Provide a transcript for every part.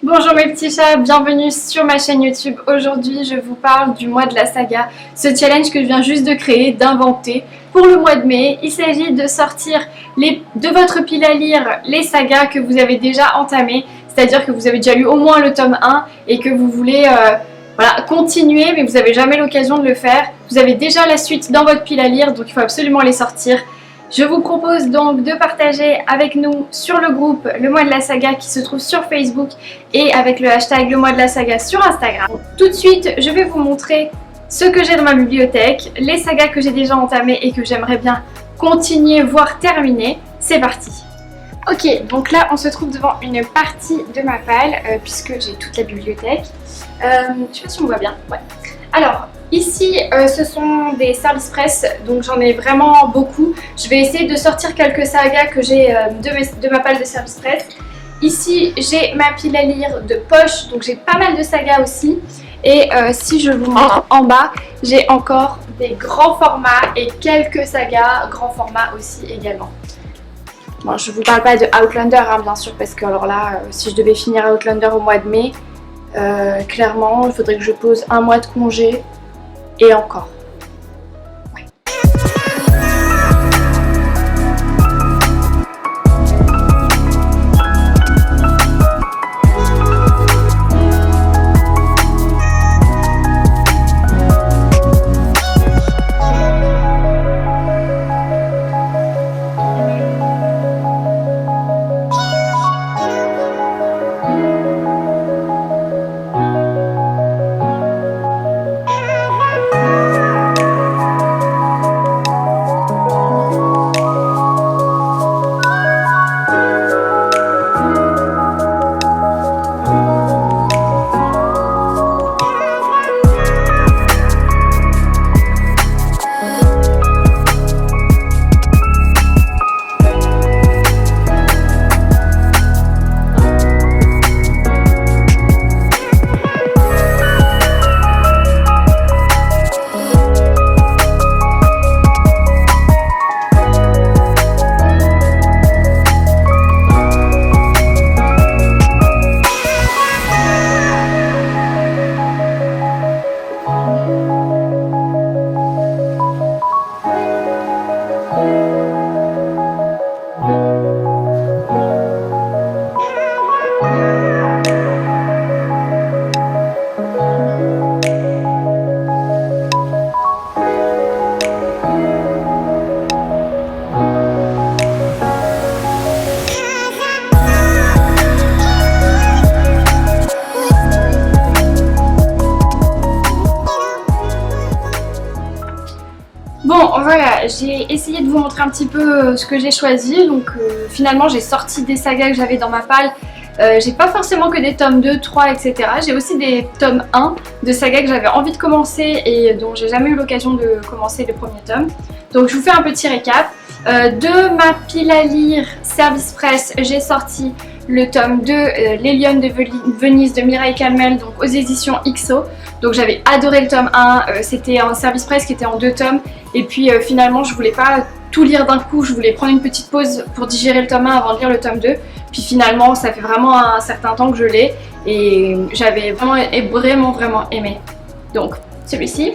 Bonjour mes petits chats, bienvenue sur ma chaîne YouTube. Aujourd'hui je vous parle du mois de la saga, ce challenge que je viens juste de créer, d'inventer pour le mois de mai. Il s'agit de sortir de votre pile à lire les sagas que vous avez déjà entamées, c'est-à-dire que vous avez déjà lu au moins le tome 1 et que vous voulez continuer mais vous n'avez jamais l'occasion de le faire. Vous avez déjà la suite dans votre pile à lire donc il faut absolument les sortir. Je vous propose donc de partager avec nous sur le groupe Le Mois de la Saga qui se trouve sur Facebook et avec le hashtag Le Mois de la Saga sur Instagram. Tout de suite, je vais vous montrer ce que j'ai dans ma bibliothèque, les sagas que j'ai déjà entamées et que j'aimerais bien continuer, voire terminer. C'est parti! Ok, donc là on se trouve devant une partie de ma palle puisque j'ai toute la bibliothèque. Je sais pas si on voit bien. Ouais. Alors, ici, ce sont des services presse, donc j'en ai vraiment beaucoup. Je vais essayer de sortir quelques sagas que j'ai de ma palle de services presse. Ici, j'ai ma pile à lire de poche, donc j'ai pas mal de sagas aussi. Et si je vous montre en bas, j'ai encore des grands formats et quelques sagas grands formats aussi également. Bon, je vous parle pas de Outlander, hein, bien sûr, parce que alors là, si je devais finir Outlander au mois de mai, clairement, il faudrait que je pose un mois de congé et encore. Bon voilà, j'ai essayé de vous montrer un petit peu ce que j'ai choisi, donc finalement j'ai sorti des sagas que j'avais dans ma palle. J'ai pas forcément que des tomes 2, 3, etc. J'ai aussi des tomes 1 de sagas que j'avais envie de commencer et dont j'ai jamais eu l'occasion de commencer le premier tome. Donc je vous fais un petit récap. De ma pile à lire service presse, j'ai sorti le tome 2, Les Lionnes de Venise de Mireille Calmel, donc aux éditions XO. Donc j'avais adoré le tome 1, c'était un service presse qui était en 2 tomes. Et puis finalement je voulais pas tout lire d'un coup, je voulais prendre une petite pause pour digérer le tome 1 avant de lire le tome 2. Puis finalement ça fait vraiment un certain temps que je l'ai et j'avais vraiment aimé. Donc celui-ci.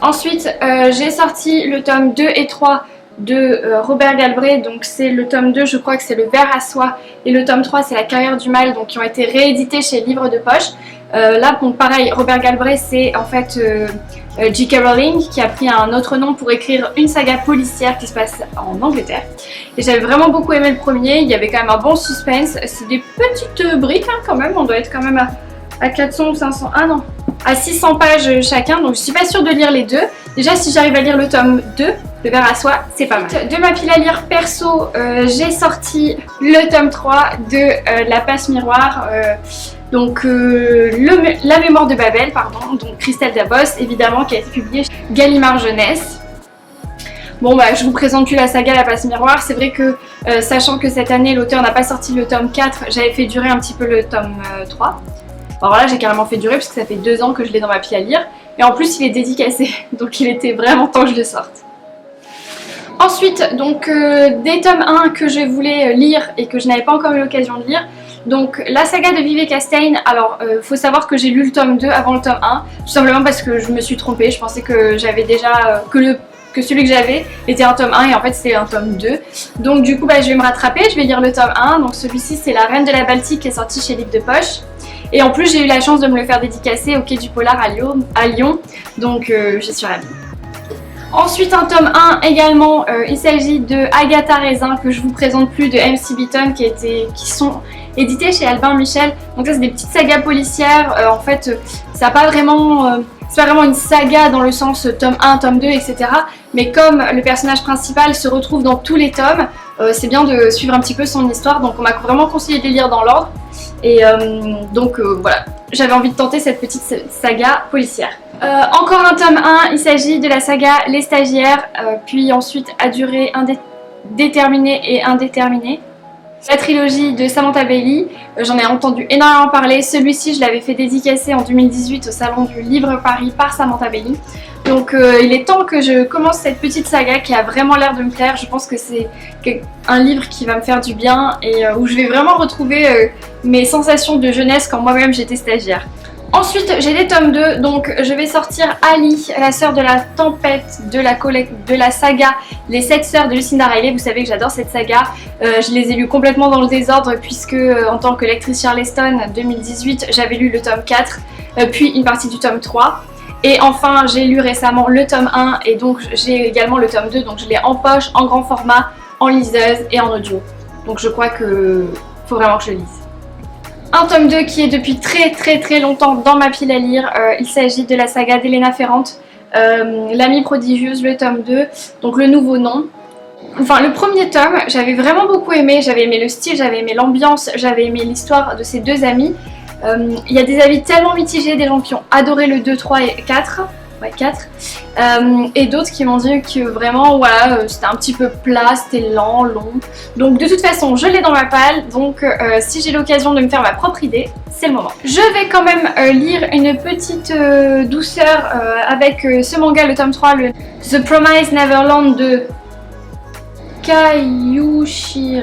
Ensuite j'ai sorti le tome 2 et 3 de Robert Galbraith, donc c'est le tome 2, je crois que c'est le Ver à soie, et le tome 3 c'est La Carrière du Mal, donc qui ont été réédités chez Livre de Poche. Là donc pareil, Robert Galbraith c'est en fait J.K. Rowling qui a pris un autre nom pour écrire une saga policière qui se passe en Angleterre. Et j'avais vraiment beaucoup aimé le premier, il y avait quand même un bon suspense, c'est des petites briques hein, quand même, on doit être quand même à 400 ou 500, ah non, à 600 pages chacun, donc je suis pas sûre de lire les deux. Déjà si j'arrive à lire le tome 2, le Ver à soie, c'est pas mal. De ma pile à lire perso, j'ai sorti le tome 3 de La Passe Miroir, donc La Mémoire de Babel, pardon, donc Christelle Dabos, évidemment, qui a été publié chez Gallimard Jeunesse. Bon bah je vous présente plus la saga La Passe Miroir, c'est vrai que sachant que cette année l'auteur n'a pas sorti le tome 4, j'avais fait durer un petit peu le tome 3. Alors là j'ai carrément fait durer parce que ça fait 2 ans que je l'ai dans ma pile à lire et en plus il est dédicacé, donc il était vraiment temps que je le sorte. Ensuite, donc des tomes 1 que je voulais lire et que je n'avais pas encore eu l'occasion de lire. Donc la saga de Vivé Castaigne, alors faut savoir que j'ai lu le tome 2 avant le tome 1, tout simplement parce que je me suis trompée, je pensais que j'avais déjà, que celui que j'avais était un tome 1 et en fait c'était un tome 2. Donc du coup bah, je vais me rattraper, je vais lire le tome 1, donc celui-ci c'est La Reine de la Baltique qui est sorti chez Livre de Poche. Et en plus j'ai eu la chance de me le faire dédicacer au Quai du Polar à Lyon, donc je suis ravie. Ensuite un tome 1 également, il s'agit de Agatha Raisin que je vous présente plus, de MC Beaton qui sont édités chez Albin Michel. Donc ça c'est des petites sagas policières, en fait ça n'a pas vraiment... c'est pas vraiment une saga dans le sens tome 1, tome 2, etc. Mais comme le personnage principal se retrouve dans tous les tomes, c'est bien de suivre un petit peu son histoire. Donc on m'a vraiment conseillé de les lire dans l'ordre. Et donc voilà, j'avais envie de tenter cette petite saga policière. Encore un tome 1, il s'agit de la saga Les Stagiaires, puis ensuite à durée déterminée et indéterminée. La trilogie de Samantha Bailey, j'en ai entendu énormément parler. Celui-ci, je l'avais fait dédicacer en 2018 au Salon du Livre Paris par Samantha Bailey. Donc il est temps que je commence cette petite saga qui a vraiment l'air de me plaire. Je pense que c'est un livre qui va me faire du bien et où je vais vraiment retrouver mes sensations de jeunesse quand moi-même j'étais stagiaire. Ensuite j'ai les tomes 2, donc je vais sortir Ali, la sœur de la tempête de la saga Les 7 sœurs de Lucinda Riley. Vous savez que j'adore cette saga, je les ai lues complètement dans le désordre puisque en tant que lectrice Charleston 2018 j'avais lu le tome 4, puis une partie du tome 3. Et enfin j'ai lu récemment le tome 1 et donc j'ai également le tome 2, donc je l'ai en poche, en grand format, en liseuse et en audio. Donc je crois que faut vraiment que je le lise. Un tome 2 qui est depuis très longtemps dans ma pile à lire, il s'agit de la saga d'Elena Ferrante, L'Amie prodigieuse, le tome 2, donc le nouveau nom. Enfin le premier tome, j'avais vraiment beaucoup aimé, j'avais aimé le style, j'avais aimé l'ambiance, j'avais aimé l'histoire de ces deux amies. Il y a des avis tellement mitigés, des gens qui ont adoré le 2, 3 et 4. Ouais, 4. Et d'autres qui m'ont dit que vraiment voilà, c'était un petit peu plat, c'était lent, long. Donc de toute façon je l'ai dans ma palle, donc si j'ai l'occasion de me faire ma propre idée, c'est le moment. Je vais quand même lire une petite douceur avec ce manga, le tome 3, le The Promised Neverland de Kayushirai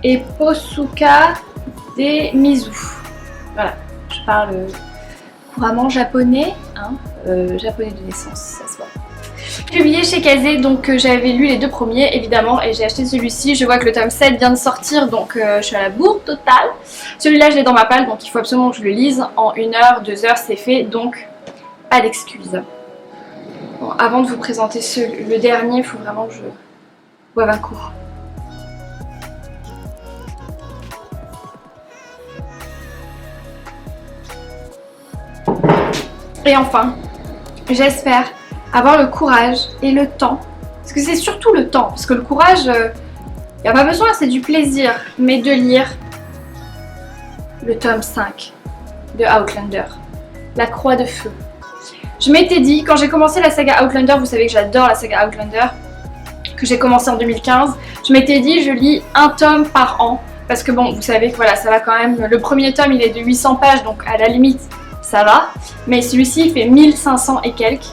et Posuka Mizu. Voilà, je parle couramment japonais, hein, japonais de naissance, ça se voit. Publié chez Kazé, donc j'avais lu les deux premiers évidemment et j'ai acheté celui-ci. Je vois que le tome 7 vient de sortir, donc je suis à la bourre totale. Celui-là je l'ai dans ma palle, donc il faut absolument que je le lise. En 1 heure, 2 heures c'est fait, donc pas d'excuses. Bon, avant de vous présenter le dernier, il faut vraiment que je boive un coup. Et enfin, j'espère avoir le courage et le temps, parce que c'est surtout le temps, parce que le courage, il n'y a pas besoin, c'est du plaisir, mais de lire le tome 5 de Outlander, La Croix de Feu. Je m'étais dit, quand j'ai commencé la saga Outlander, vous savez que j'adore la saga Outlander, que j'ai commencé en 2015, je m'étais dit je lis un tome par an, parce que bon, vous savez que voilà, ça va quand même, le premier tome il est de 800 pages, donc à la limite, ça va, mais celui-ci il fait 1500 et quelques.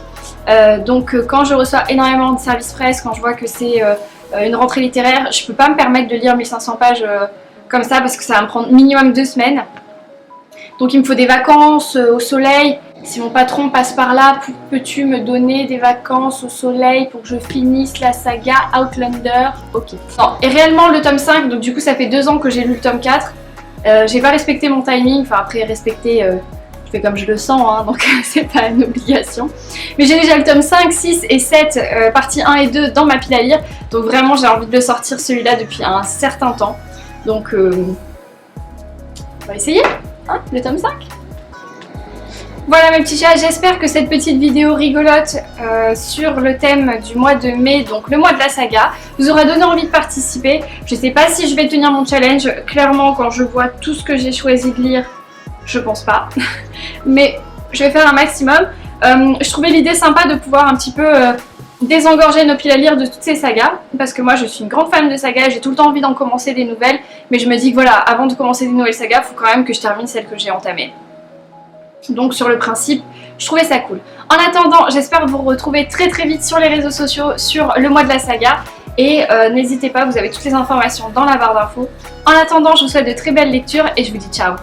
Donc quand je reçois énormément de services presse, quand je vois que c'est une rentrée littéraire, je peux pas me permettre de lire 1500 pages comme ça parce que ça va me prendre minimum 2 semaines. Donc il me faut des vacances au soleil. Si mon patron passe par là, peux-tu me donner des vacances au soleil pour que je finisse la saga Outlander? Ok. Non, et réellement le tome 5, donc du coup ça fait 2 ans que j'ai lu le tome 4. J'ai pas respecté mon timing, enfin après respecter... je fais comme je le sens, hein, donc c'est pas une obligation. Mais j'ai déjà le tome 5, 6 et 7, partie 1 et 2 dans ma pile à lire. Donc vraiment j'ai envie de le sortir celui-là depuis un certain temps. Donc on va essayer, hein, le tome 5. Voilà mes petits chats, j'espère que cette petite vidéo rigolote sur le thème du mois de mai, donc le mois de la saga, vous aura donné envie de participer. Je sais pas si je vais tenir mon challenge, clairement quand je vois tout ce que j'ai choisi de lire, je pense pas, mais je vais faire un maximum. Je trouvais l'idée sympa de pouvoir un petit peu désengorger nos piles à lire de toutes ces sagas, parce que moi je suis une grande fan de sagas, j'ai tout le temps envie d'en commencer des nouvelles, mais je me dis que voilà, avant de commencer des nouvelles sagas, il faut quand même que je termine celles que j'ai entamées. Donc sur le principe, je trouvais ça cool. En attendant, j'espère vous retrouver très vite sur les réseaux sociaux sur le mois de la saga, Et n'hésitez pas, vous avez toutes les informations dans la barre d'infos. En attendant, je vous souhaite de très belles lectures et je vous dis ciao.